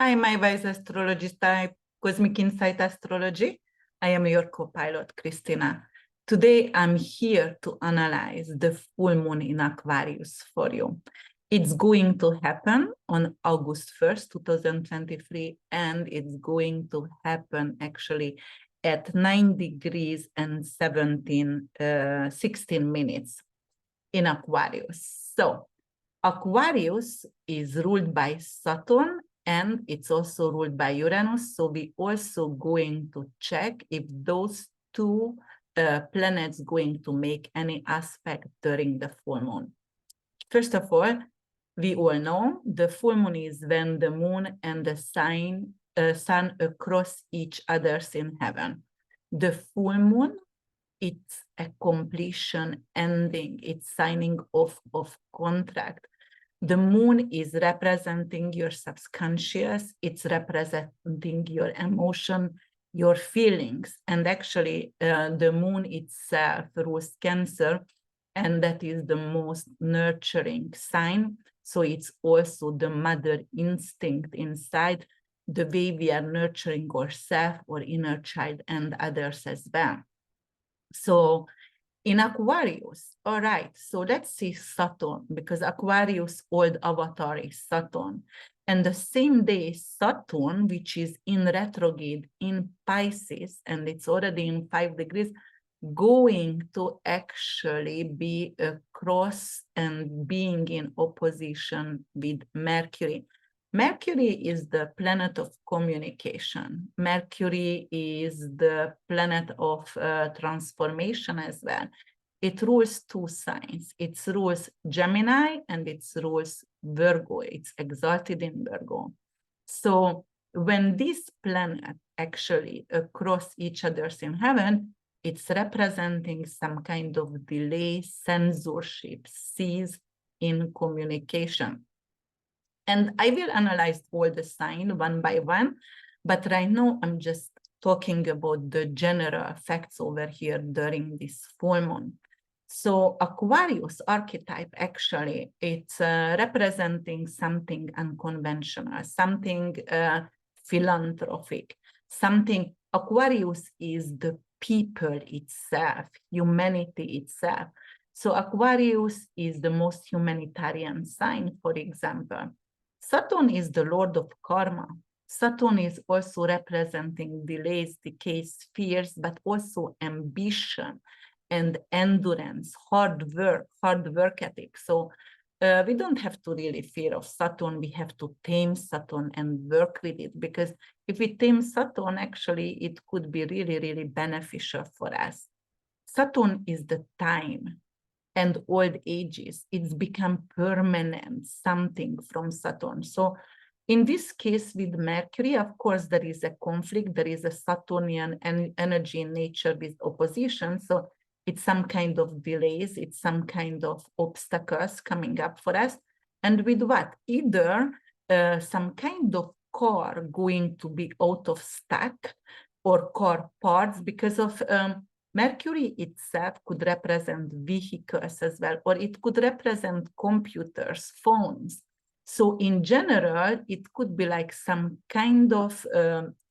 Hi, my wise astrologist type, Cosmic Insight Astrology. I am your co-pilot, Krisztina. Today, I'm here to analyze the full moon in Aquarius for you. It's going to happen on August 1st, 2023, and it's going to happen actually at 9 degrees and 16 minutes in Aquarius. So Aquarius is ruled by Saturn and it's also ruled by Uranus. So we also going to check if those two planets going to make any aspect during the full moon. First of all, we all know the full moon is when the moon and the sun cross each other's in heaven. The full moon, it's a completion, ending, it's signing off of contract. The moon is representing your subconscious, it's representing your emotion, your feelings. And actually, the moon itself rules Cancer, and that is the most nurturing sign. So it's also the mother instinct inside, the way we are nurturing ourselves or inner child and others as well. So in Aquarius, all right, so let's see Saturn, because Aquarius' old avatar is Saturn. And the same day, Saturn, which is in retrograde in Pisces, and it's already in 5 degrees, going to actually be across and being in opposition with Mercury. Mercury is the planet of communication. Mercury is the planet of transformation as well. It rules two signs. It rules Gemini and it rules Virgo. It's exalted in Virgo. So when this planet actually across each other's in heaven, it's representing some kind of delay, censorship, cease in communication. And I will analyze all the signs one by one, but right now I'm just talking about the general effects over here during this full moon. So Aquarius archetype, actually, it's representing something unconventional, something philanthropic, something. Aquarius is the people itself, humanity itself. So Aquarius is the most humanitarian sign, for example. Saturn is the lord of karma. Saturn is also representing delays, decays, fears, but also ambition and endurance, hard work ethic. So we don't have to really fear of Saturn. We have to tame Saturn and work with it, because if we tame Saturn, actually, it could be really, really beneficial for us. Saturn is the time and old ages. It's become permanent, something from Saturn. So in this case with Mercury, of course, there is a conflict. There is a Saturnian energy in nature with opposition. So it's some kind of delays. It's some kind of obstacles coming up for us. And with what? Either some kind of car going to be out of stock, or car parts, because of Mercury itself could represent vehicles as well, or it could represent computers, phones. So in general, it could be like some kind of,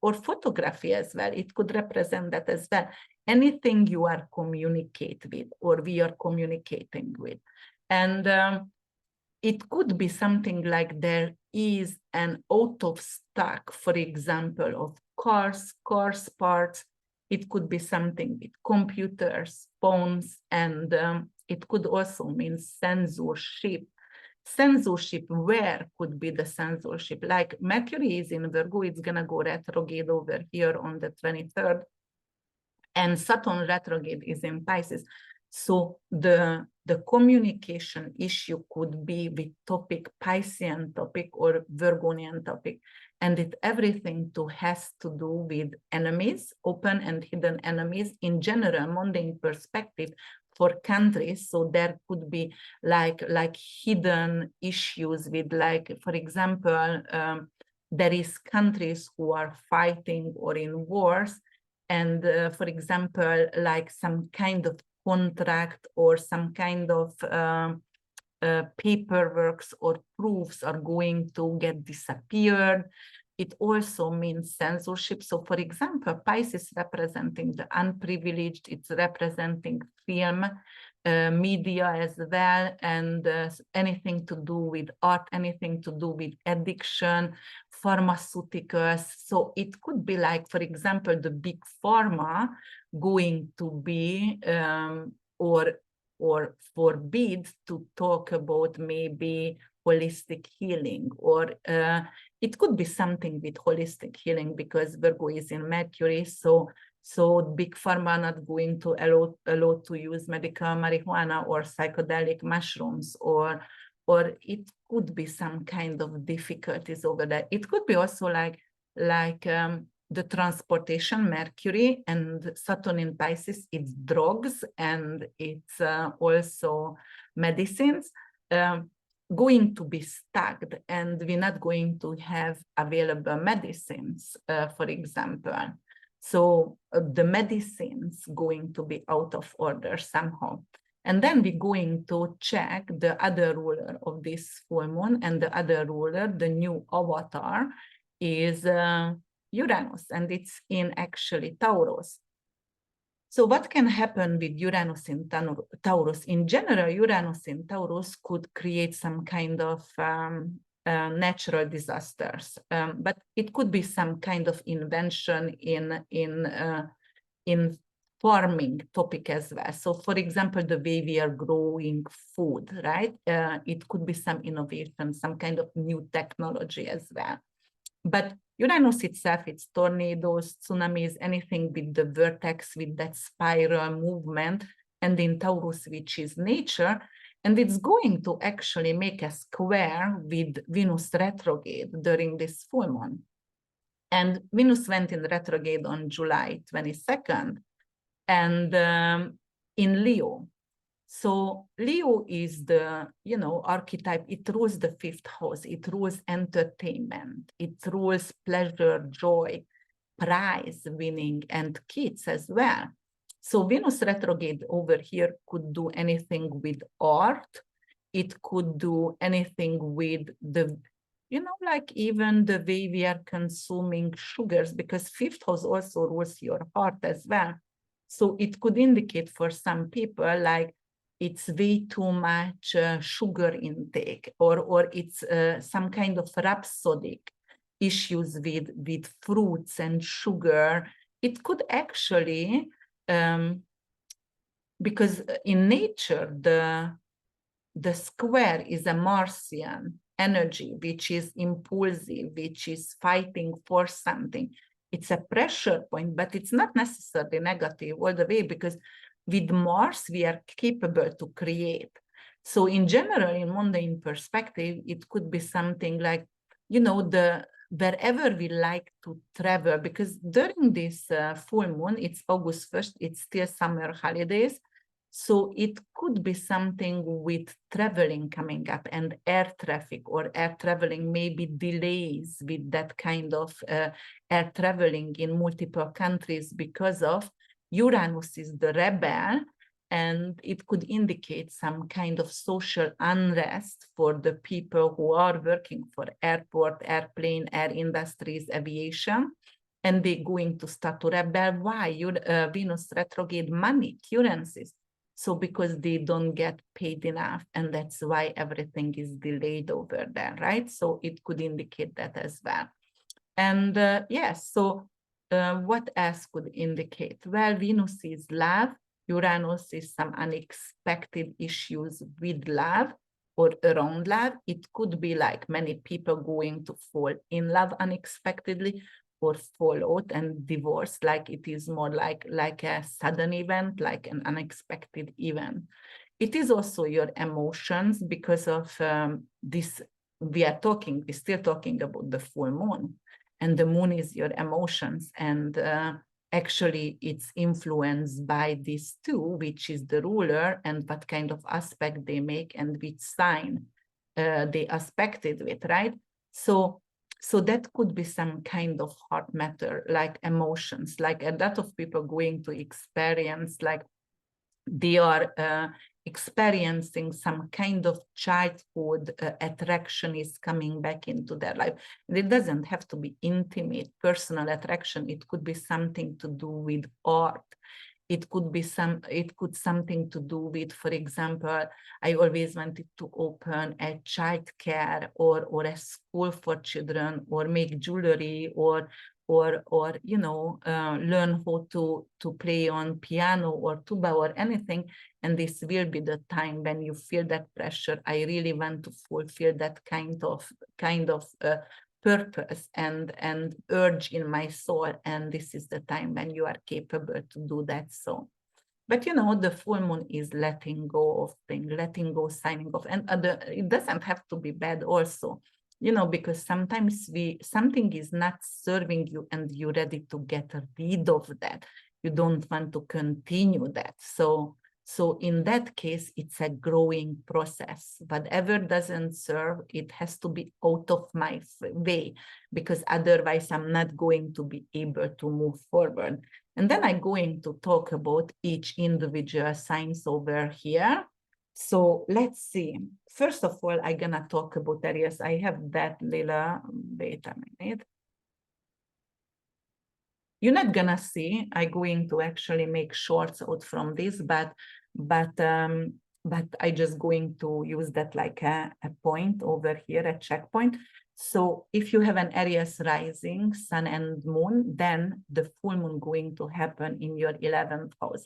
or photography as well. It could represent that as well. Anything you are communicate with, or we are communicating with. And it could be something like there is an out of stock, for example, of cars parts. It could be something with computers, phones, and it could also mean censorship. Censorship, where could be the censorship? Like Mercury is in Virgo, it's gonna go retrograde over here on the 23rd, and Saturn retrograde is in Pisces. So the communication issue could be with topic Piscean topic or Virgonian topic, and it everything has to do with enemies, open and hidden enemies in general, mundane perspective for countries. So there could be like hidden issues with, like, for example, there is countries who are fighting or in wars, and for example, like some kind of contract or some kind of paperwork or proofs are going to get disappeared. it also means censorship. So for example, Pisces representing the unprivileged, it's representing film, media as well, and anything to do with art, anything to do with addiction, pharmaceuticals. So it could be like, for example, the big pharma going to be or forbid to talk about maybe holistic healing, or it could be something with holistic healing, because Virgo is in Mercury, so big pharma not going to allow to use medical marijuana or psychedelic mushrooms, or it could be some kind of difficulties over there. It could be also like the transportation, Mercury and Saturn in Pisces, it's drugs and it's also medicines, going to be stuck, and we're not going to have available medicines, for example. So the medicines going to be out of order somehow. And then we're going to check the other ruler of this full moon, and the other ruler, the new avatar, is Uranus, and it's in actually Taurus. So what can happen with Uranus in Taurus? In general, Uranus in Taurus could create some kind of natural disasters, but it could be some kind of invention in farming topic as well. So for example, the way we are growing food, right? It could be some innovation, some kind of new technology as well. But Uranus itself, it's tornadoes, tsunamis, anything with the vertex, with that spiral movement, and in Taurus, which is nature, and it's going to actually make a square with Venus retrograde during this full moon. And Venus went in retrograde on July 22nd, and in Leo. So Leo is the, archetype. It rules the 5th house. It rules entertainment. It rules pleasure, joy, prize winning, and kids as well. So Venus retrograde over here could do anything with art. It could do anything with the, like even the way we are consuming sugars, because 5th house also rules your heart as well. So it could indicate for some people like it's way too much sugar intake, or it's some kind of rhapsodic issues with fruits and sugar. It could actually, because in nature, the square is a Martian energy, which is impulsive, which is fighting for something. It's a pressure point, but it's not necessarily negative all the way, because with Mars, we are capable to create. So in general, in mundane perspective, it could be something like, wherever we like to travel, because during this full moon, it's August 1st, it's still summer holidays. So it could be something with traveling coming up, and air traffic or air traveling, maybe delays with that kind of air traveling in multiple countries, because of Uranus is the rebel, and it could indicate some kind of social unrest for the people who are working for airport, airplane, air industries, aviation, and they're going to start to rebel. Why? Venus retrograde money, currencies. So because they don't get paid enough, and that's why everything is delayed over there, right? So it could indicate that as well. And yes, so what else could indicate? Well, Venus is love, Uranus is some unexpected issues with love or around love. It could be like many people going to fall in love unexpectedly, or fall out and divorce, like it is more like a sudden event, like an unexpected event. It is also your emotions, because of this, we're still talking about the full moon, and the moon is your emotions, and actually it's influenced by these two, which is the ruler and what kind of aspect they make and which sign they aspected with, right? So that could be some kind of heart matter, like emotions, like a lot of people going to experience, like they are experiencing some kind of childhood attraction is coming back into their life. And it doesn't have to be intimate, personal attraction. It could be something to do with art. It could be something to do with, for example, I always wanted to open a childcare or a school for children, or make jewelry, or you know, learn how to play on piano or tuba or anything. And this will be the time when you feel that pressure. I really want to fulfill that kind of purpose and urge in my soul, and this is the time when you are capable to do that. So, but you know, the full moon is letting go of things, letting go, signing off, and it doesn't have to be bad also, you know, because sometimes something is not serving you and you're ready to get rid of that. You don't want to continue that. So in that case, it's a growing process. Whatever doesn't serve, it has to be out of my way, because otherwise I'm not going to be able to move forward. And then I'm going to talk about each individual signs over here. So let's see. First of all, I'm gonna talk about Aries. I have that little, wait a minute. You're not gonna see, I'm going to actually make shorts out from this, but I just going to use that like a point over here, a checkpoint. So if you have an Aries rising, sun and moon, then the full moon going to happen in your 11th house.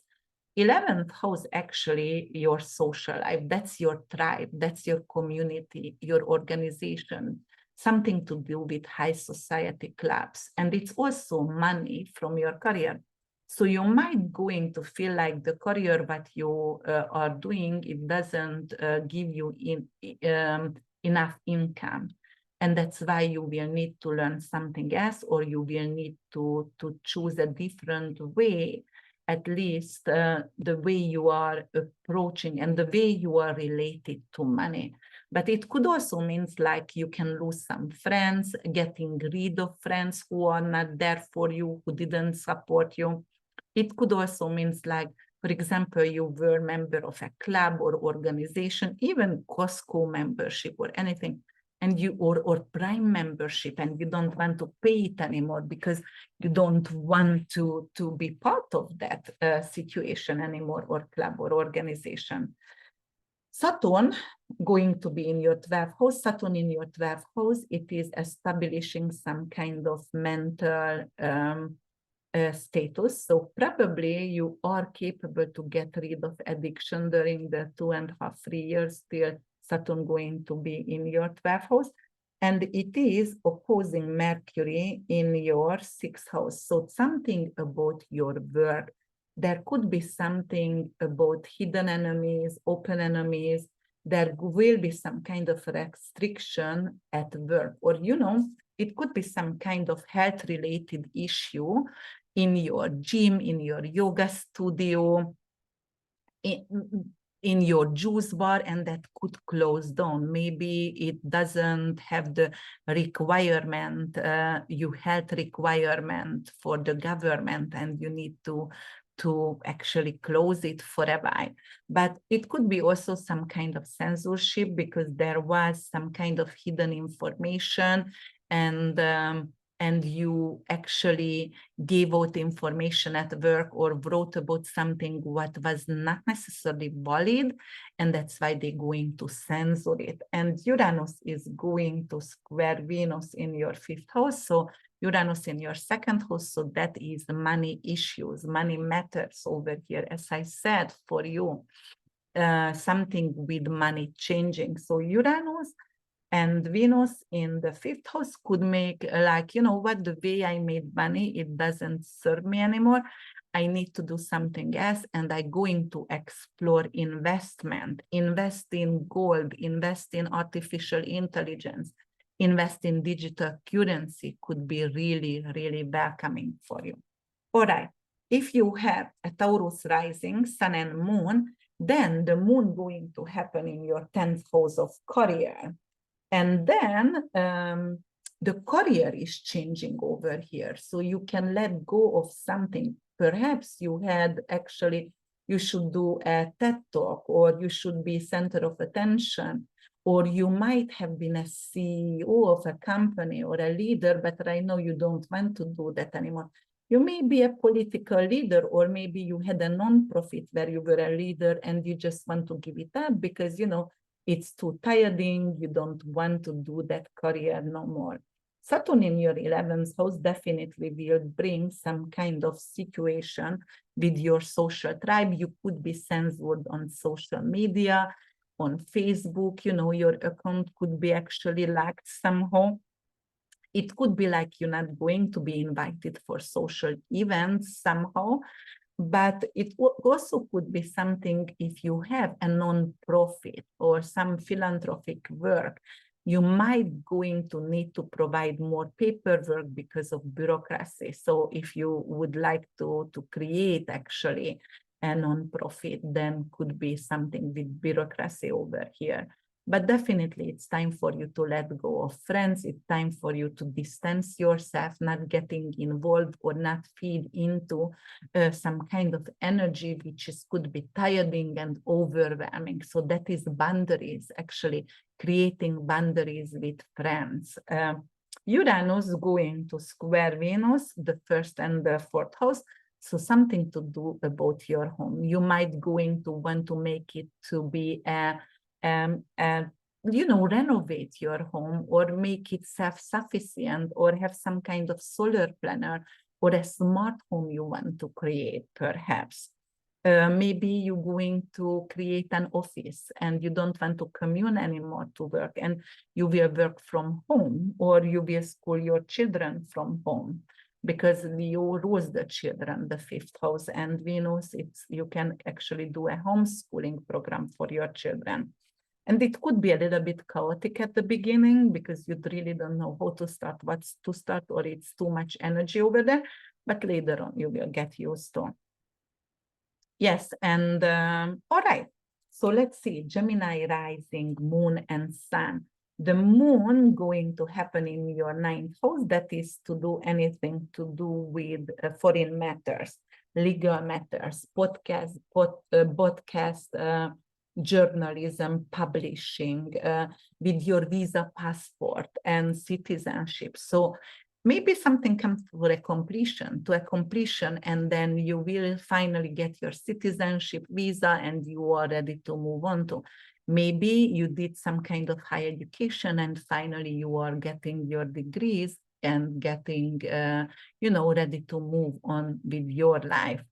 11th house, actually your social life, that's your tribe, that's your community, your organization, something to do with high society clubs. And it's also money from your career. So you might going to feel like the career that you are doing, it doesn't give you enough income. And that's why you will need to learn something else, or you will need to choose a different way, at least the way you are approaching and the way you are related to money. But it could also mean like you can lose some friends, getting rid of friends who are not there for you, who didn't support you. It could also mean like, for example, you were a member of a club or organization, even Costco membership or anything, and you or Prime membership, and you don't want to pay it anymore because you don't want to be part of that situation anymore, or club or organization. Saturn going to be in your 12th house. Saturn in your 12th house, it is establishing some kind of mental status. So probably you are capable to get rid of addiction during the 2.5, 3 years till Saturn going to be in your 12th house. And it is opposing Mercury in your 6th house. So something about your work. There could be something about hidden enemies, open enemies. There will be some kind of restriction at work, or, you know, it could be some kind of health-related issue in your gym, in your yoga studio, in your juice bar, and that could close down. Maybe it doesn't have the requirement, health requirement for the government, and you need to actually close it for a while. But it could be also some kind of censorship, because there was some kind of hidden information, and you actually gave out information at work or wrote about something what was not necessarily valid, and that's why they're going to censor it. And Uranus is going to square Venus in your 5th house, so Uranus in your 2nd house, so that is money issues, money matters over here, as I said, for you, something with money changing. So Uranus and Venus in the 5th house could make like, you know what, the way I made money, it doesn't serve me anymore. I need to do something else, and I'm going to explore investment, invest in gold, invest in artificial intelligence, invest in digital currency could be really, really welcoming for you. All right, if you have a Taurus rising, sun and moon, then the moon going to happen in your 10th house of career. And then the career is changing over here. So you can let go of something. Perhaps you had actually you should do a TED talk, or you should be center of attention, or you might have been a CEO of a company or a leader, but right now you don't want to do that anymore. You may be a political leader, or maybe you had a non-profit where you were a leader and you just want to give it up because, you know, it's too tiring, you don't want to do that career no more. Saturn in your 11th house definitely will bring some kind of situation with your social tribe. You could be censored on social media, on Facebook, you know, your account could be actually locked somehow. It could be like you're not going to be invited for social events somehow, but it also could be something if you have a non-profit or some philanthropic work, you might going to need to provide more paperwork because of bureaucracy. So if you would like to create actually a non-profit, then could be something with bureaucracy over here. But definitely it's time for you to let go of friends. It's time for you to distance yourself, not getting involved or not feed into some kind of energy, which could be tiring and overwhelming. So that is boundaries, actually creating boundaries with friends. Uranus going to square Venus, the 1st and the 4th house. So something to do about your home. You might going to want to make it to be you know, renovate your home or make it self-sufficient, or have some kind of solar planner or a smart home you want to create, perhaps. Maybe you're going to create an office and you don't want to commute anymore to work, and you will work from home, or you will school your children from home, because you rules the children, the 5th house, and Venus, you can actually do a homeschooling program for your children. And it could be a little bit chaotic at the beginning because you really don't know how to start, what's to start, or it's too much energy over there, but later on you will get used to. Yes, and all right, so let's see, Gemini rising, moon and sun. The moon going to happen in your 9th house, that is to do anything to do with foreign matters, legal matters, podcast, journalism, publishing, with your visa, passport, and citizenship. So maybe something comes to a completion, and then you will finally get your citizenship visa and you are ready to move on to. Maybe you did some kind of higher education and finally you are getting your degrees and getting, you know, ready to move on with your life.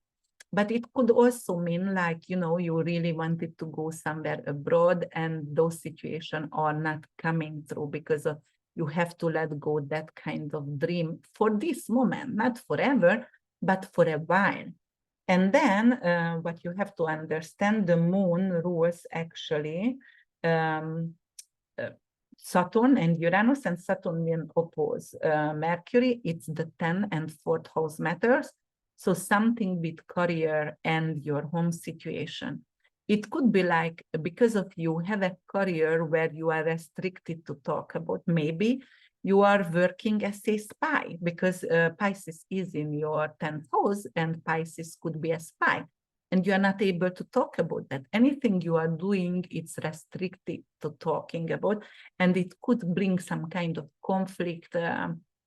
But it could also mean like, you know, you really wanted to go somewhere abroad and those situations are not coming through because of, you have to let go that kind of dream for this moment, not forever, but for a while. And then what you have to understand, the moon rules actually Saturn and Uranus, and Saturn will oppose Mercury. It's the 10th and 4th house matters. So something with career and your home situation. It could be like, because of you have a career where you are restricted to talk about, maybe you are working as a spy because Pisces is in your 10th house and Pisces could be a spy. And you are not able to talk about that. Anything you are doing, it's restricted to talking about, and it could bring some kind of conflict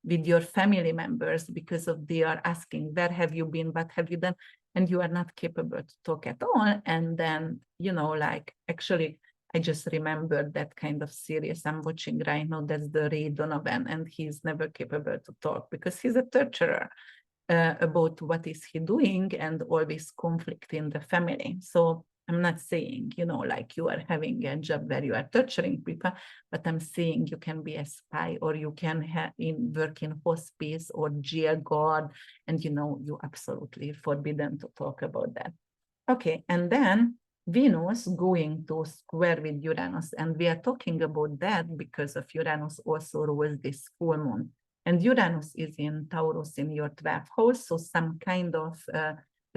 with your family members because of they are asking, where have you been, what have you done? And you are not capable to talk at all. And then, you know, like, actually, I just remembered that kind of series I'm watching right now. That's the Ray Donovan, and he's never capable to talk because he's a torturer. About what is he doing, and always conflict in the family. So I'm not saying, you know, like you are having a job where you are torturing people, but I'm saying you can be a spy, or you can work in hospice or jail guard, and you know, you absolutely forbidden to talk about that. Okay, and then Venus going to square with Uranus, and we are talking about that because of Uranus also rules this full moon. And Uranus is in Taurus in your 12th house, so some kind of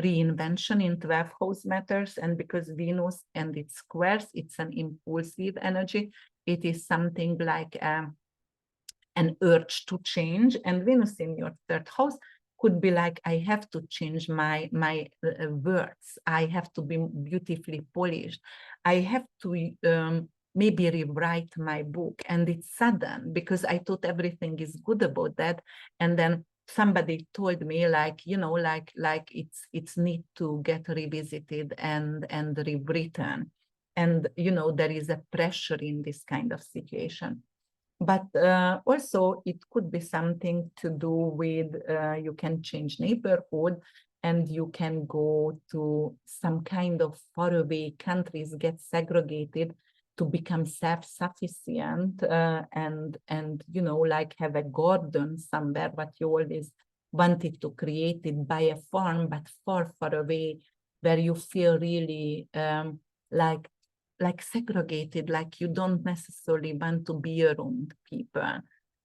reinvention in 12th house matters. And because Venus and its squares, it's an impulsive energy. It is something like an urge to change. And Venus in your 3rd house could be like, I have to change my words. I have to be beautifully polished. I have to maybe rewrite my book. And it's sudden because I thought everything is good about that. And then somebody told me like, you know, like it's need to get revisited and rewritten. And, you know, there is a pressure in this kind of situation. But also it could be something to do with you can change neighborhood and you can go to some kind of faraway countries, get segregated to become self-sufficient and you know, like have a garden somewhere, but you always wanted to create it by a farm, but far, far away, where you feel really like segregated, like you don't necessarily want to be around people.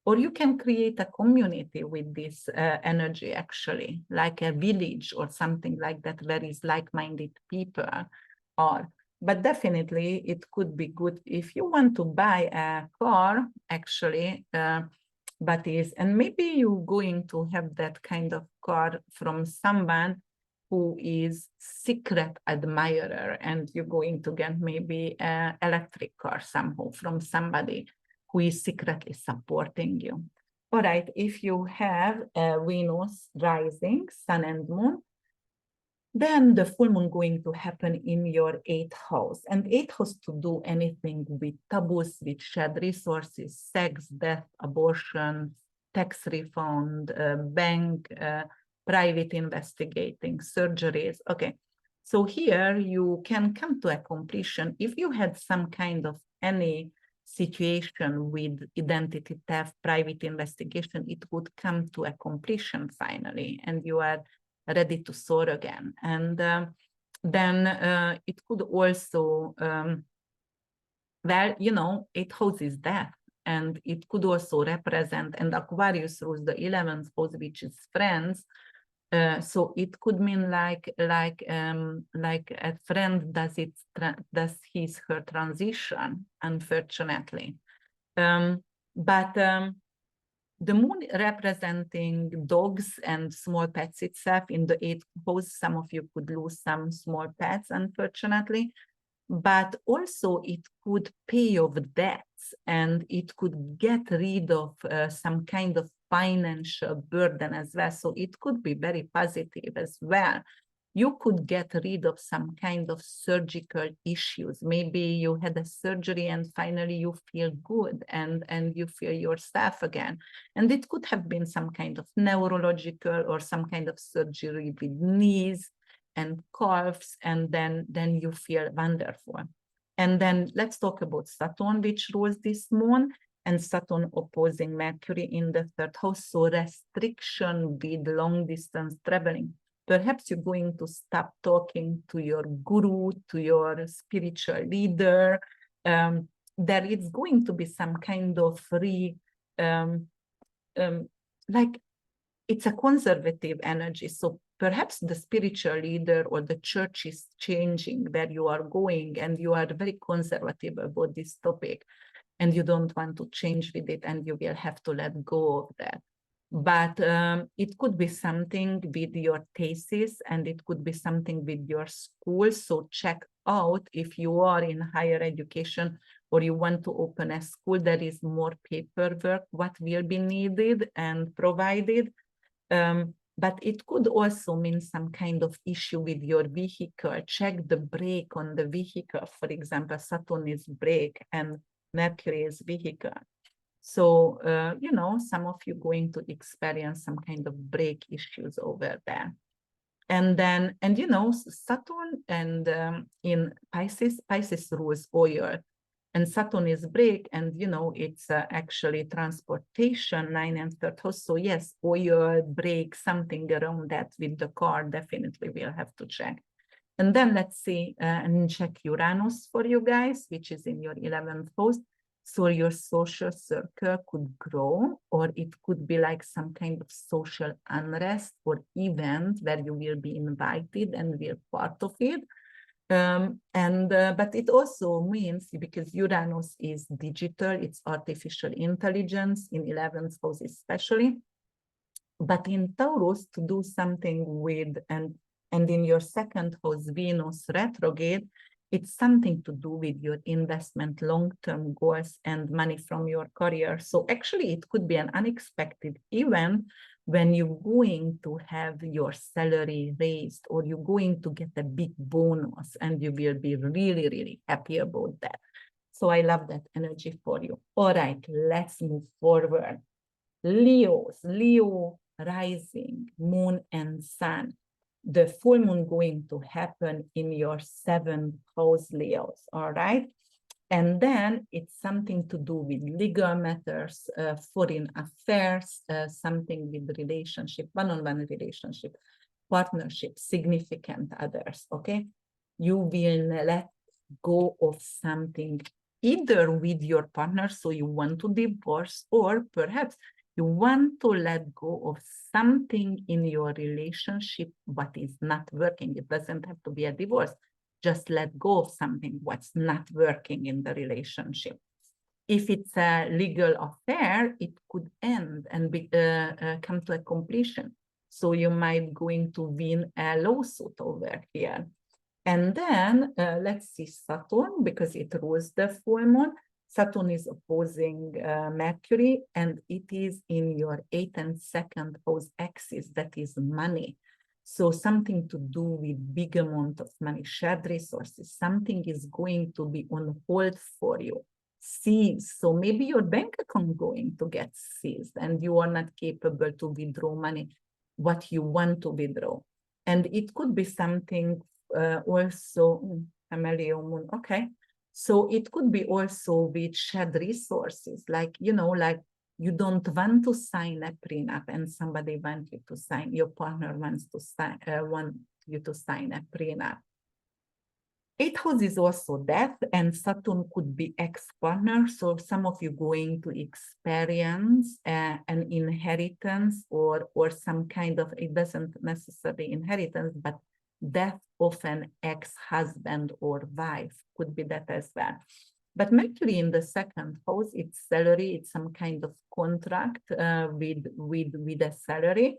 Or you can create a community with this energy, actually, like a village or something like that, where is like-minded people are. But definitely it could be good if you want to buy a car, actually, and maybe you're going to have that kind of car from someone who is secret admirer, and you're going to get maybe an electric car somehow from somebody who is secretly supporting you. All right, if you have a Venus rising, Sun and Moon, then the full moon going to happen in your 8th house. And 8th house to do anything with taboos, with shared resources, sex, death, abortion, tax refund, bank, private investigating, surgeries. Okay, so here you can come to a completion. If you had some kind of any situation with identity theft, private investigation, it would come to a completion finally, and you are ready to soar again. And then it could also, well, you know, 8th house is death, and it could also represent, and Aquarius rules the 11th house, which is friends. So it could mean like a friend does his her transition, unfortunately. But the moon representing dogs and small pets itself in the 8th house, some of you could lose some small pets, unfortunately, but also it could pay off debts and it could get rid of some kind of financial burden as well. So it could be very positive as well. You could get rid of some kind of surgical issues. Maybe you had a surgery and finally you feel good and you feel yourself again. And it could have been some kind of neurological or some kind of surgery with knees and calves, and then you feel wonderful. And then let's talk about Saturn, which rules this moon, and Saturn opposing Mercury in the 3rd house. So restriction with long distance traveling. Perhaps you're going to stop talking to your guru, to your spiritual leader. There is going to be some kind of like it's a conservative energy. So perhaps the spiritual leader or the church is changing where you are going, and you are very conservative about this topic, and you don't want to change with it, and you will have to let go of that. But it could be something with your thesis, and it could be something with your school. So check out if you are in higher education or you want to open a school, there is more paperwork, what will be needed and provided. But it could also mean some kind of issue with your vehicle. Check the brake on the vehicle. For example, Saturn is brake and Mercury is vehicle. So, you know, some of you going to experience some kind of brake issues over there. And then, and you know, Saturn and in Pisces rules oil. And Saturn is brake, and you know, it's actually transportation, 9 and 3rd house. So yes, oil, brake, something around that with the car, definitely we'll have to check. And then let's see and check Uranus for you guys, which is in your 11th house. So your social circle could grow, or it could be like some kind of social unrest or event where you will be invited and be a part of it. But it also means, because Uranus is digital, it's artificial intelligence in 11th house especially. But in Taurus, to do something with, and in your second house, Venus retrograde, it's something to do with your investment, long-term goals, and money from your career. So actually, it could be an unexpected event when you're going to have your salary raised, or you're going to get a big bonus, and you will be really, really happy about that. So I love that energy for you. All right, let's move forward. Leos, Leo rising, moon and sun. The full moon going to happen in your 7th house, Leos, all right? And then it's something to do with legal matters, foreign affairs, something with relationship, one-on-one relationship, partnership, significant others, okay? You will let go of something either with your partner, so you want to divorce, or perhaps you want to let go of something in your relationship what is not working. It doesn't have to be a divorce. Just let go of something what's not working in the relationship. If it's a legal affair, it could end and come to a completion. So you might going to win a lawsuit over here. And then let's see Saturn, because it rules the full moon. Saturn is opposing Mercury, and it is in your 8th and 2nd house axis, that is money. So something to do with big amount of money, shared resources, something is going to be on hold for you. Seized. So maybe your bank account going to get seized, and you are not capable to withdraw money, what you want to withdraw. And it could be something also, moon, okay. So it could be also with shared resources, like, you know, like you don't want to sign a prenup and somebody wants you to sign, your partner wants to sign, want you to sign a prenup. 8th house is also death, and Saturn could be ex-partner. So some of you going to experience an inheritance or some kind of, it doesn't necessarily inheritance, but death of an ex-husband or wife, could be that as well. But Mercury in the 2nd house, it's salary, it's some kind of contract with a salary.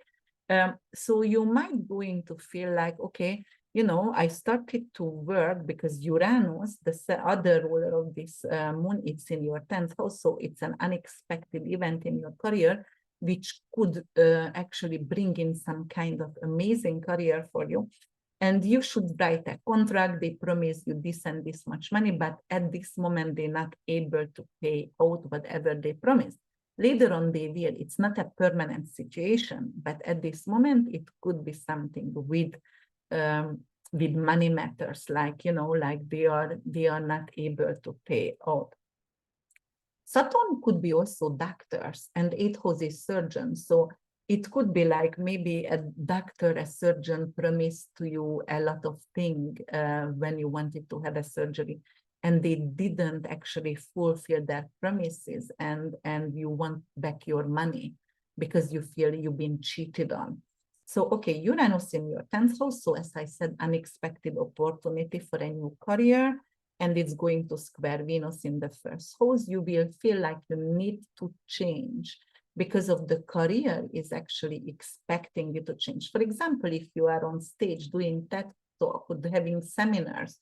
So you might going to feel like, okay, you know, I started to work because Uranus, the other ruler of this moon, it's in your 10th house. So it's an unexpected event in your career, which could actually bring in some kind of amazing career for you. And you should write a contract. They promise you this and this much money, but at this moment, they're not able to pay out whatever they promised. Later on, they will. It's not a permanent situation, but at this moment, it could be something with money matters, like, you know, like they are not able to pay out. Saturn could be also doctors, and 8th house is surgeons. So it could be like maybe a doctor, a surgeon promised to you a lot of things when you wanted to have a surgery, and they didn't actually fulfill their promises, and you want back your money because you feel you've been cheated on. So, okay, Uranus in your 10th house. So as I said, unexpected opportunity for a new career, and it's going to square Venus in the 1st house. You will feel like you need to change because of the career is actually expecting you to change. For example, if you are on stage doing TED Talk or having seminars,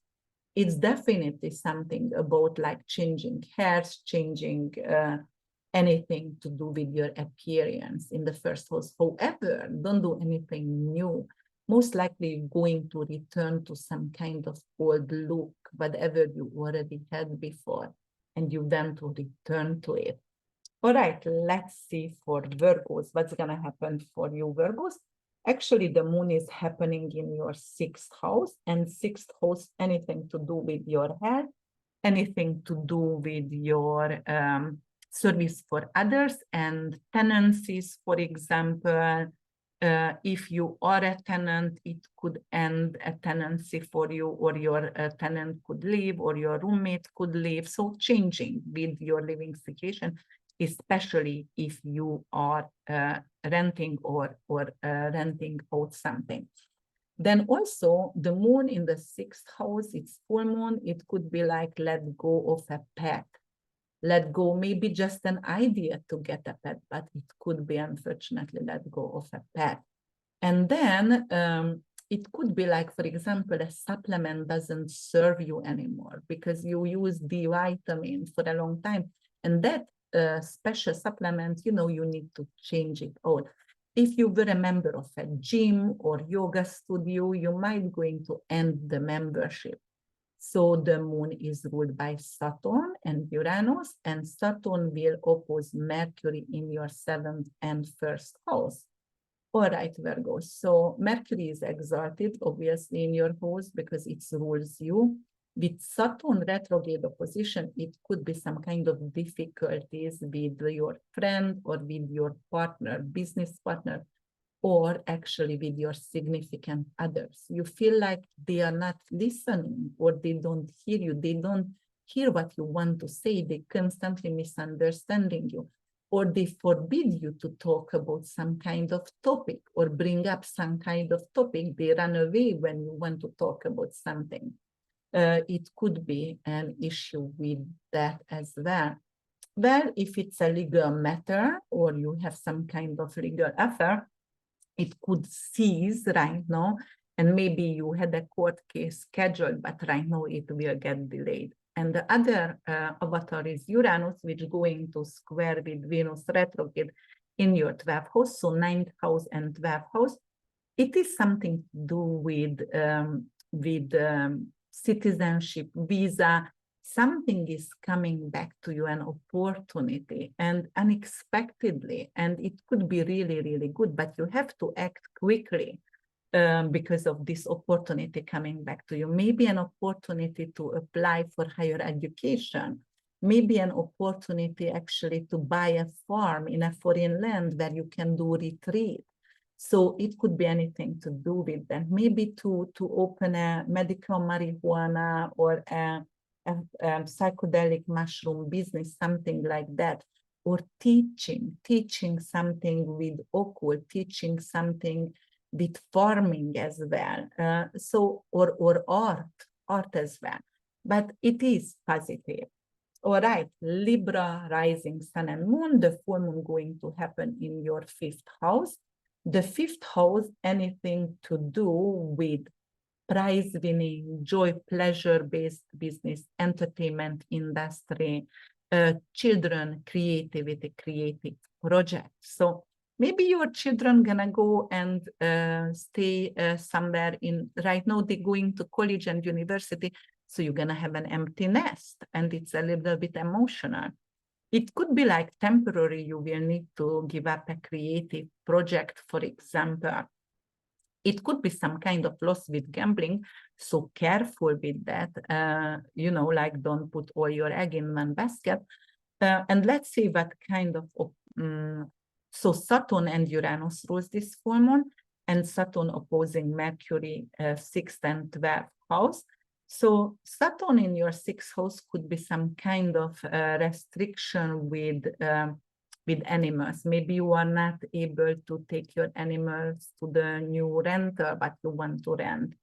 it's definitely something about like changing hairs, changing anything to do with your appearance in the 1st house. However, don't do anything new. Most likely going to return to some kind of old look, whatever you already had before, and you then to return to it. All right, let's see for Virgos, what's gonna happen for you, Virgos. Actually, the moon is happening in your 6th house, and 6th house, anything to do with your health, anything to do with your service for others and tenancies, for example. If you are a tenant, it could end a tenancy for you, or your tenant could leave, or your roommate could leave. So changing with your living situation, especially if you are renting or renting out something. Then also the moon in the 6th house, it's full moon. It could be like let go of a pet, let go, maybe just an idea to get a pet, but it could be, unfortunately, let go of a pet. And then it could be like, for example, a supplement doesn't serve you anymore because you use D vitamin for a long time. And that special supplement, you know, you need to change it all. If you were a member of a gym or yoga studio, you might going to end the membership. So the moon is ruled by Saturn and Uranus, and Saturn will oppose Mercury in your 7th and 1st house. All right, Virgo. So Mercury is exalted, obviously, in your house because it rules you. With Saturn retrograde opposition, it could be some kind of difficulties with your friend or with your partner, business partner, or actually with your significant others. You feel like they are not listening, or they don't hear you. They don't hear what you want to say. They constantly misunderstanding you, or they forbid you to talk about some kind of topic or bring up some kind of topic. They run away when you want to talk about something. It could be an issue with that as well. Well, if it's a legal matter or you have some kind of legal affair, it could cease right now, and maybe you had a court case scheduled, but right now it will get delayed. And the other avatar is Uranus, which is going to square with Venus retrograde in your 12th house, so 9th house and 12th house. It is something to do with citizenship, visa. Something is coming back to you, an opportunity, and unexpectedly, and it could be really, really good, but you have to act quickly because of this opportunity coming back to you. Maybe an opportunity to apply for higher education, maybe an opportunity actually to buy a farm in a foreign land where you can do retreat. So it could be anything to do with that. Maybe to open a medical marijuana or a psychedelic mushroom business, something like that, or teaching something with occult, teaching something with farming as well. So or art as well. But it is positive. All right, Libra, rising sun and moon, the full moon going to happen in your 5th house. The 5th house, anything to do with prize winning, joy, pleasure-based business, entertainment industry, children, creativity, creative projects. So maybe your children gonna go and stay somewhere in, right now they're going to college and university, so you're gonna have an empty nest, and it's a little bit emotional. It could be like temporary, you will need to give up a creative project, for example. It could be some kind of loss with gambling, so careful with that. You know, like don't put all your egg in one basket. And let's see what kind of, so Saturn and Uranus rules this full moon, and Saturn opposing Mercury, 6th and 12th house. So Saturn in your 6th house could be some kind of restriction with animals. Maybe you are not able to take your animals to the new rental, but you want to rent.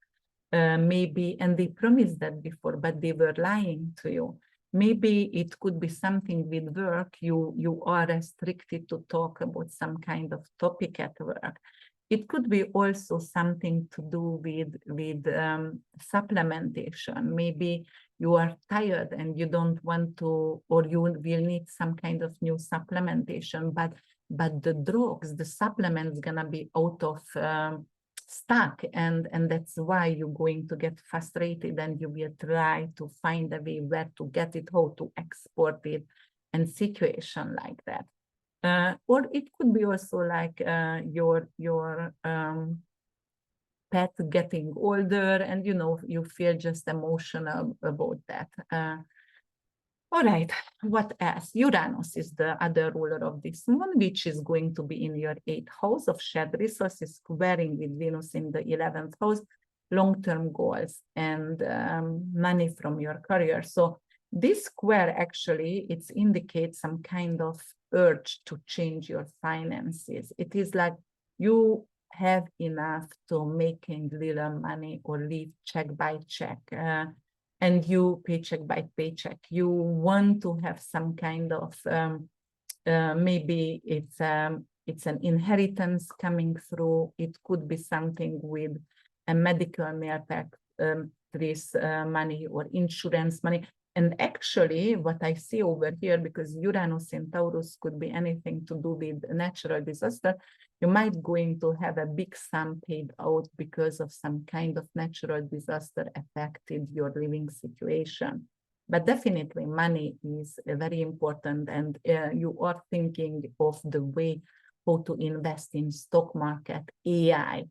Maybe, and they promised that before, but they were lying to you. Maybe it could be something with work. You are restricted to talk about some kind of topic at work. It could be also something to do with supplementation. Maybe you are tired and you don't want to, or you will need some kind of new supplementation, but the drugs, the supplements gonna be out of stock, and that's why you're going to get frustrated, and you will try to find a way where to get it, how to export it, and situation like that. Or it could be also like your pet getting older, and you know, you feel just emotional about that. All right, what else? Uranus is the other ruler of this moon, which is going to be in your 8th house of shared resources, squaring with Venus in the 11th house, long-term goals and money from your career. So this square actually, it indicates some kind of urge to change your finances. It is like you have enough to making little money or live check by check. and you paycheck by paycheck. You want to have some kind of, maybe it's an inheritance coming through. It could be something with a medical malpractice money or insurance money. And actually, what I see over here, because Uranus in Taurus could be anything to do with natural disaster, you might going to have a big sum paid out because of some kind of natural disaster affected your living situation. But definitely money is very important, and you are thinking of the way how to invest in stock market, AI,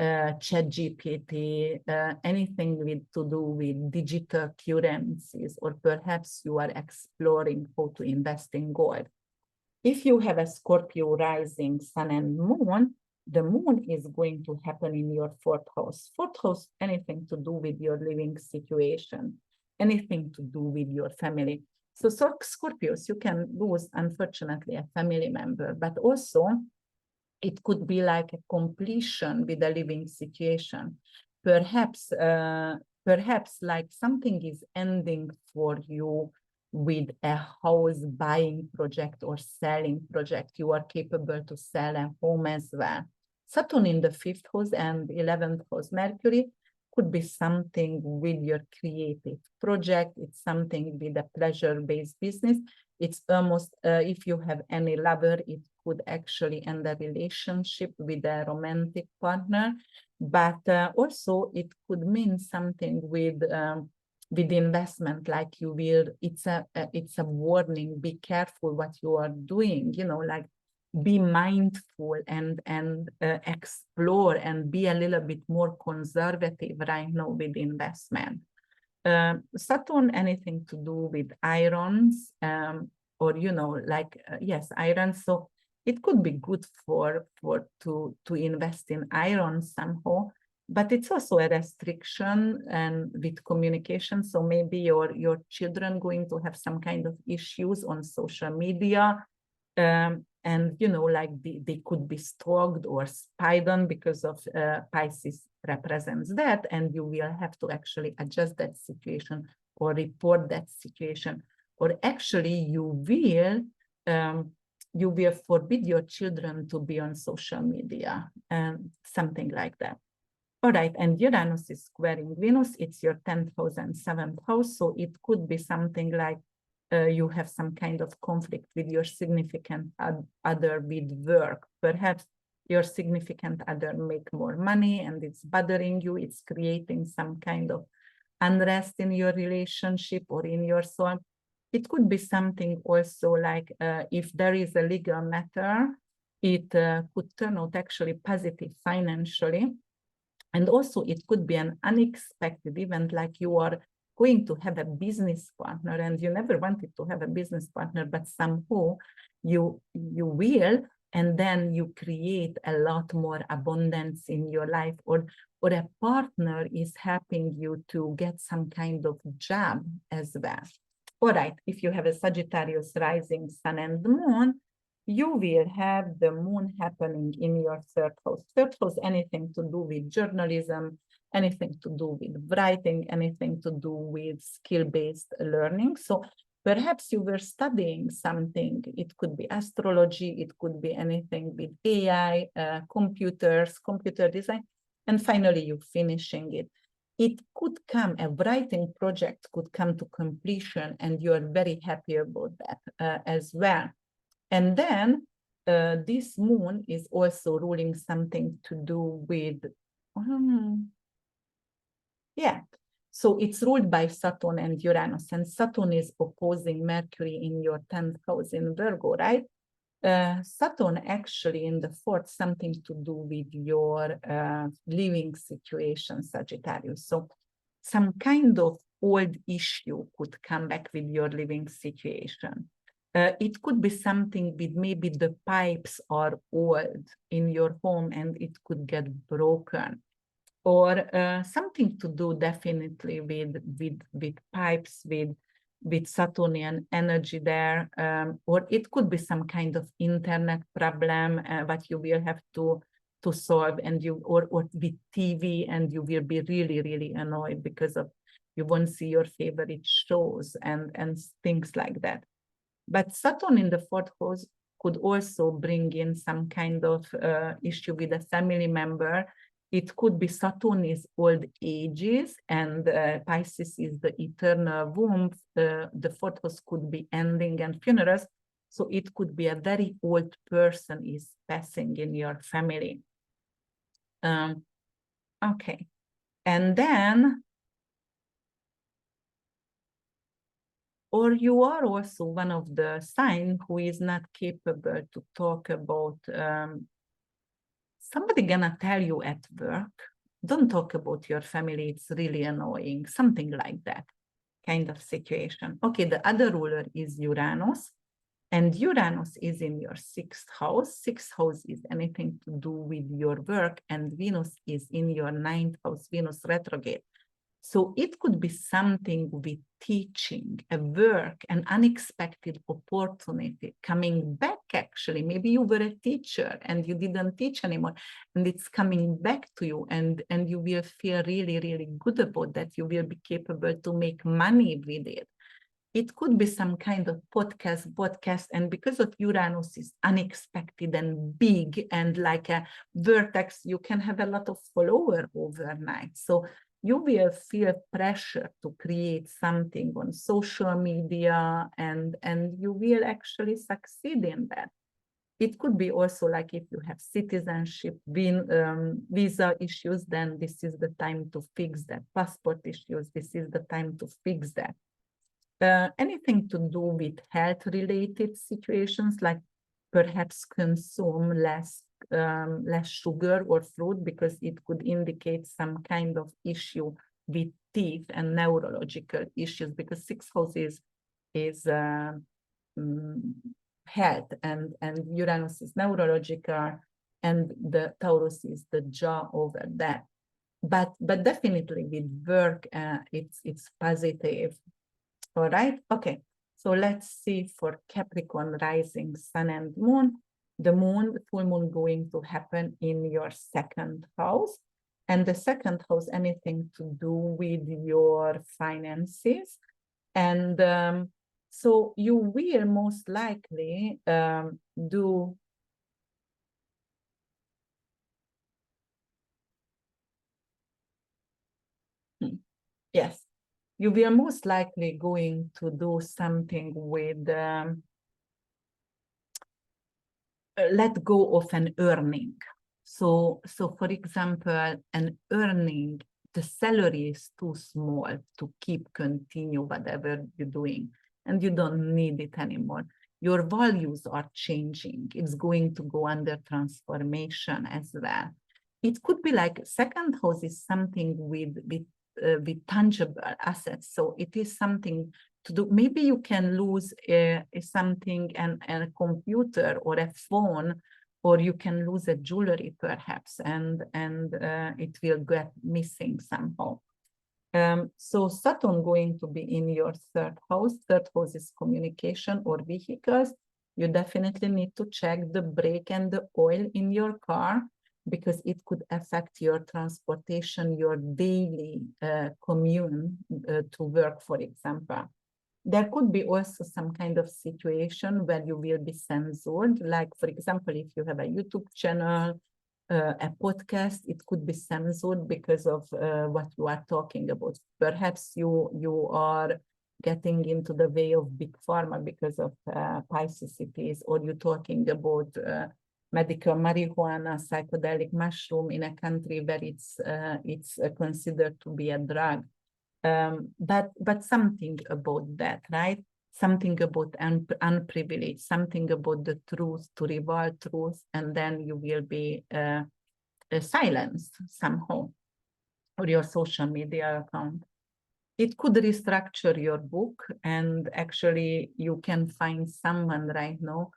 ChatGPT, anything with to do with digital currencies, or perhaps you are exploring how to invest in gold. If you have a Scorpio rising sun and moon, the moon is going to happen in your fourth house. Fourth house, anything to do with your living situation, anything to do with your family. So Scorpios, you can lose, unfortunately, a family member, but also it could be like a completion with a living situation. Perhaps like something is ending for you with a house buying project or selling project. You are capable to sell a home as well. Saturn in the 5th house and 11th house, Mercury, could be something with your creative project. It's something with a pleasure-based business. It's almost, if you have any lover, it could actually end a relationship with a romantic partner. But also it could mean something with investment, like you will, it's a warning, be careful what you are doing, you know, like be mindful and explore and be a little bit more conservative right now with investment. Saturn, anything to do with irons, or, you know, like, yes, irons. So it could be good to invest in iron somehow, but it's also a restriction and with communication. So maybe your children going to have some kind of issues on social media, and, you know, like they could be stalked or spied on, because of Pisces represents that, and you will have to actually adjust that situation or report that situation, or actually you will forbid your children to be on social media, and something like that. All right, and Uranus is squaring Venus. It's your 10th house and 7th house, so it could be something like you have some kind of conflict with your significant other with work. Perhaps your significant other make more money and it's bothering you. It's creating some kind of unrest in your relationship or in your soul. It could be something also like if there is a legal matter, it could turn out actually positive financially. And also it could be an unexpected event, like you are going to have a business partner and you never wanted to have a business partner, but somehow you will, and then you create a lot more abundance in your life, or a partner is helping you to get some kind of job as well. All right, if you have a Sagittarius rising sun and moon, you will have the moon happening in your 3rd house. 3rd house, anything to do with journalism, anything to do with writing, anything to do with skill-based learning. So perhaps you were studying something. It could be astrology, it could be anything with AI, computers, computer design, and finally you're finishing it. It could come, a writing project could come to completion, and you are very happy about that as well. And then this moon is also ruling something to do with, so it's ruled by Saturn and Uranus, and Saturn is opposing Mercury in your 10th house in Virgo, right? Saturn actually in the 4th, something to do with your living situation, Sagittarius. So some kind of old issue could come back with your living situation. It could be something with maybe the pipes are old in your home and it could get broken, or something to do definitely with pipes, with Saturnian energy there, or it could be some kind of internet problem that you will have to solve, and or with TV, and you will be really, really annoyed because of You won't see your favorite shows and things like that. But Saturn in the fourth house could also bring in some kind of issue with a family member. It could be Saturn is old ages and Pisces is the eternal womb. The fourth house could be ending and funerals. So it could be a very old person is passing in your family. Okay. And then, or you are also one of the signs who is not capable to talk about, somebody gonna tell you at work, don't talk about your family, it's really annoying, something like that kind of situation. Okay, the other ruler is Uranus, and Uranus is in your sixth house. Sixth house is anything to do with your work, and Venus is in your ninth house, Venus retrograde. So it could be something with teaching, a work, an unexpected opportunity coming back, actually. Maybe you were a teacher and you didn't teach anymore, and it's coming back to you, and you will feel really, really good about that. You will be capable to make money with it. It could be some kind of podcast, and because of Uranus is unexpected and big and like a vertex, you can have a lot of followers overnight. So you will feel pressure to create something on social media, and you will actually succeed in that. It could be also like if you have citizenship, visa issues, then this is the time to fix that. Passport issues, this is the time to fix that. Anything to do with health-related situations, like perhaps consume less sugar or fruit, because it could indicate some kind of issue with teeth and neurological issues, because sixth house is health, and Uranus is neurological, and the Taurus is the jaw over that. But definitely with work, it's positive. All right, okay. So let's see for Capricorn rising, sun and moon. The moon, full moon going to happen in your second house. And the second house, anything to do with your finances. And so you will most likely do yes. You will most likely going to do something with let go of an earning. So for example, an earning, the salary is too small to keep continue whatever you're doing, and you don't need it anymore. Your values are changing. It's going to go under transformation as well. It could be like second house is something with tangible assets. So it is something to do. Maybe you can lose something, and a computer or a phone, or you can lose a jewelry perhaps, and it will get missing somehow. So Saturn going to be in your third house. Third house is communication or vehicles. You definitely need to check the brake and the oil in your car, because it could affect your transportation, your daily commute to work, for example. There could be also some kind of situation where you will be censored. Like, for example, if you have a YouTube channel, a podcast, it could be censored because of what you are talking about. Perhaps you are getting into the way of big pharma because of Pisces it is, or you're talking about medical marijuana, psychedelic mushroom in a country where it's considered to be a drug. But something about that, right? Something about unprivileged, something about the truth, to reveal truth, and then you will be silenced somehow, or your social media account. It could restructure your book, and actually you can find someone right now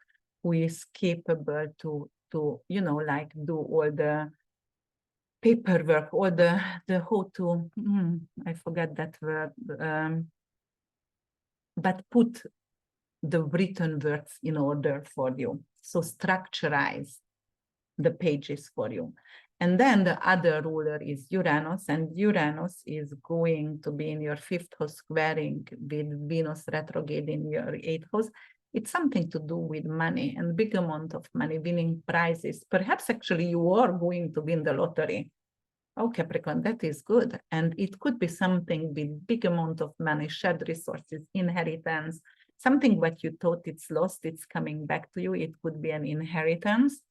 who is capable to like do all the paperwork, or the how to I forget that word, but put the written words in order for you. So structurize the pages for you. And then the other ruler is Uranus, and Uranus is going to be in your 5th house, squaring with Venus retrograde in your 8th house. It's something to do with money and big amount of money, winning prizes. Perhaps actually you are going to win the lottery. Oh, Capricorn, that is good. And it could be something with big amount of money, shared resources, inheritance, something what you thought it's lost, it's coming back to you. It could be an inheritance.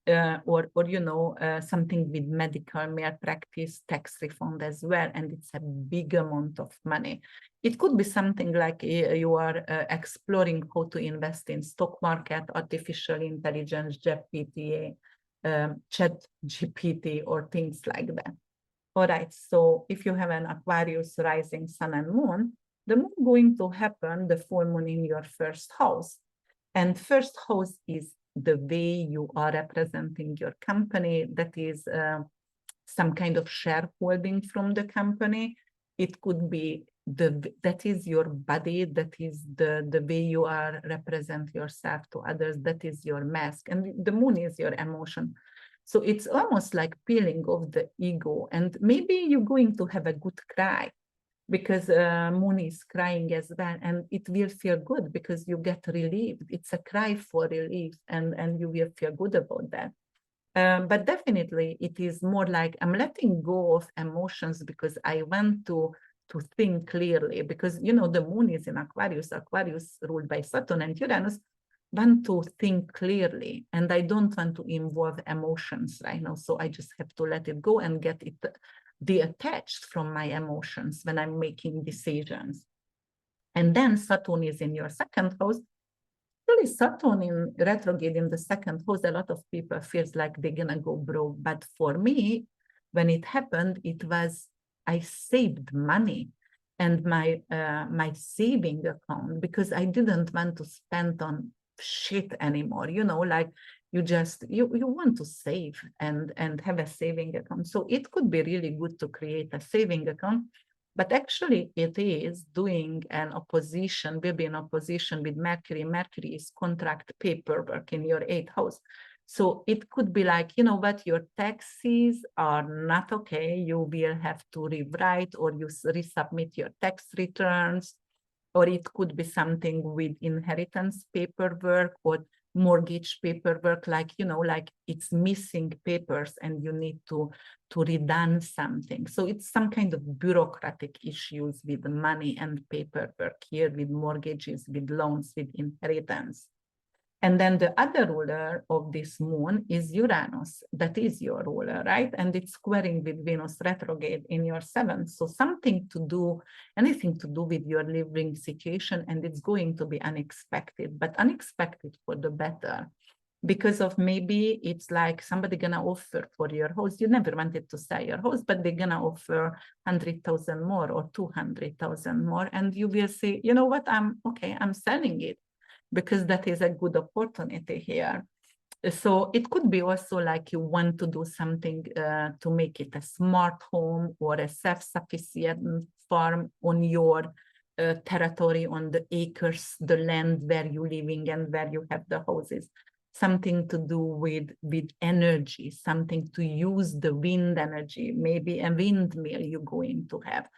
Or you know, something with medical malpractice, tax refund as well, and it's a big amount of money. It could be something like you are exploring how to invest in stock market, artificial intelligence, GPT, chat GPT, or things like that. All right, so if you have an Aquarius rising sun and moon, the moon going to happen, the full moon in your 1st house. And 1st house is the way you are representing your company. That is some kind of shareholding from the company. It could be that is your body, that is the way you are represent yourself to others, that is your mask, and the moon is your emotion. So it's almost like peeling off the ego, and maybe you're going to have a good cry, because moon is crying as well, and it will feel good because you get relieved. It's a cry for relief, and you will feel good about that. But definitely it is more like I'm letting go of emotions because I want to think clearly, because you know the moon is in Aquarius ruled by Saturn and Uranus, want to think clearly, and I don't want to involve emotions right now. So I just have to let it go and get it detached from my emotions when I'm making decisions. And then Saturn is in your 2nd house. Really, Saturn in retrograde in the 2nd house, a lot of people feels like they're gonna go broke. But for me, when it happened, it was I saved money and my saving account, because I didn't want to spend on shit anymore. You know, like you want to save and have a saving account. So it could be really good to create a saving account. But actually it is doing an opposition, will be in opposition with Mercury. Mercury is contract paperwork in your 8th house. So it could be like, you know what, your taxes are not okay. You will have to rewrite, or you resubmit your tax returns. Or it could be something with inheritance paperwork or mortgage paperwork, like, you know, like it's missing papers and you need to redone something. So it's some kind of bureaucratic issues with money and paperwork here, with mortgages, with loans, with inheritance. And then the other ruler of this moon is Uranus. That is your ruler, right? And it's squaring with Venus retrograde in your 7th. So something to do, anything to do with your living situation, and it's going to be unexpected, but unexpected for the better. Because of maybe it's like somebody gonna offer for your house. You never wanted to sell your house, but they're gonna offer 100,000 more or 200,000 more. And you will say, you know what, I'm selling it, because that is a good opportunity here. So it could be also like you want to do something to make it a smart home or a self-sufficient farm on your territory, on the acres, the land where you're living and where you have the houses. Something to do with energy, something to use the wind energy, maybe a windmill you're going to have.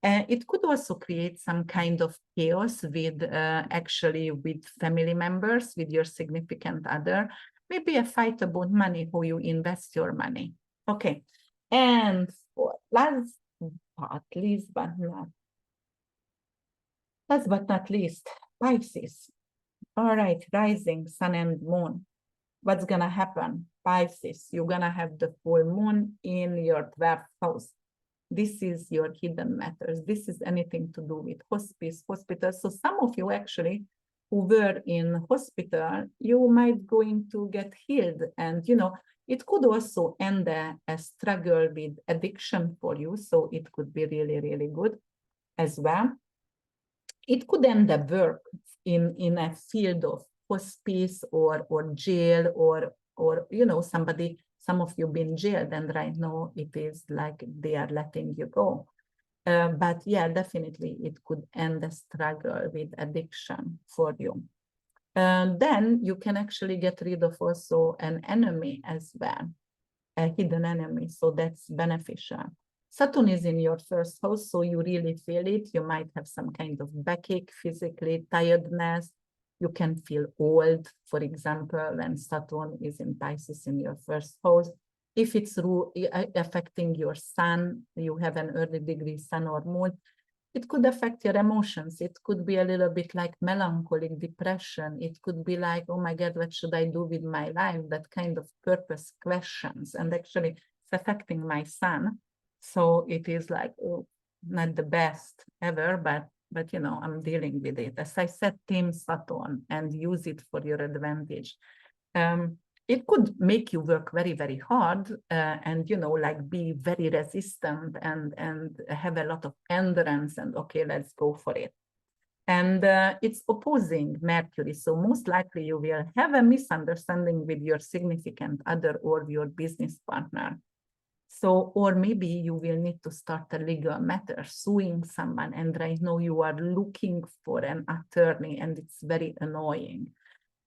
It could also create some kind of chaos with actually with family members, with your significant other, maybe a fight about money, how you invest your money. Okay, and for last but not least, Pisces. All right, rising sun and moon. What's gonna happen? Pisces, you're gonna have the full moon in your 12th house. This is your hidden matters. This is anything to do with hospice, hospital. So some of you actually who were in hospital, you might going to get healed. And, you know, it could also end a struggle with addiction for you. So it could be really, really good as well. It could end a work in a field of hospice or jail or you know, somebody, some of you been jailed, and right now it is like they are letting you go. But yeah, definitely it could end a struggle with addiction for you. Then you can actually get rid of also an enemy as well. a hidden enemy, so that's beneficial. Saturn is in your first house, so you really feel it. You might have some kind of backache, physically, tiredness. You can feel old, for example, when Saturn is in Pisces in your first house. If it's affecting your sun, you have an early degree sun or moon, it could affect your emotions. It could be a little bit like melancholic depression. It could be like, oh my God, what should I do with my life? That kind of purpose questions. And actually, it's affecting my sun. So it is like, oh, not the best ever, but you know, I'm dealing with it. As I said, Team Saturn and use it for your advantage. It could make you work very, very hard and, you know, like be very resistant and have a lot of endurance and, okay, let's go for it. And it's opposing Mercury. So most likely you will have a misunderstanding with your significant other or your business partner. So, or maybe you will need to start a legal matter, suing someone. And right now you are looking for an attorney and it's very annoying.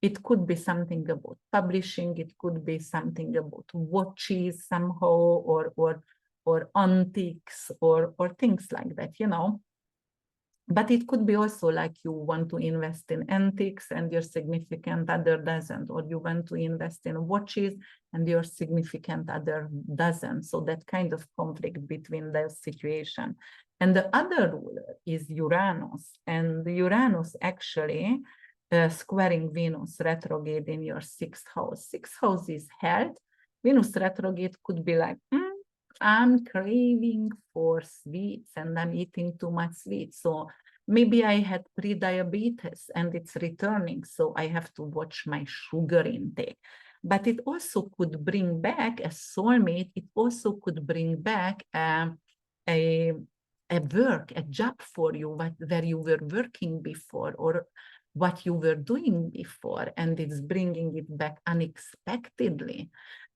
It could be something about publishing. It could be something about watches somehow, or antiques, or things like that, you know. But it could be also like you want to invest in antiques and your significant other doesn't, or you want to invest in watches and your significant other doesn't. So that kind of conflict between the situation. And the other ruler is Uranus, and Uranus actually squaring Venus retrograde in your sixth house. Sixth house is health. Venus retrograde could be like, I'm craving for sweets and I'm eating too much sweets. So maybe I had pre-diabetes and it's returning. So I have to watch my sugar intake. But it also could bring back a soulmate. It also could bring back a work, a job for you, where you were working before, or what you were doing before, and it's bringing it back unexpectedly.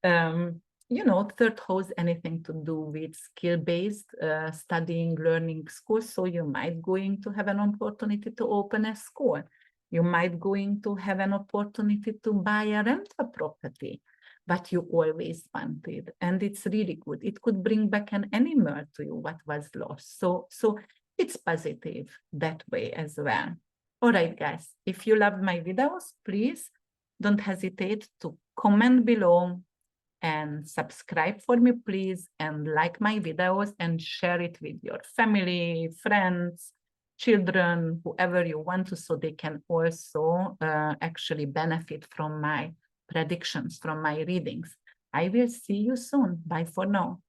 You know, third house, anything to do with skill-based studying, learning school. So you might going to have an opportunity to open a school. You might going to have an opportunity to buy a rental property, but you always wanted, and it's really good. It could bring back an animal to you, what was lost. So it's positive that way as well. All right, guys, if you love my videos, please don't hesitate to comment below and subscribe for me, please, and like my videos and share it with your family, friends, children, whoever you want to, so they can also actually benefit from my predictions, from my readings. I will see you soon. Bye for now.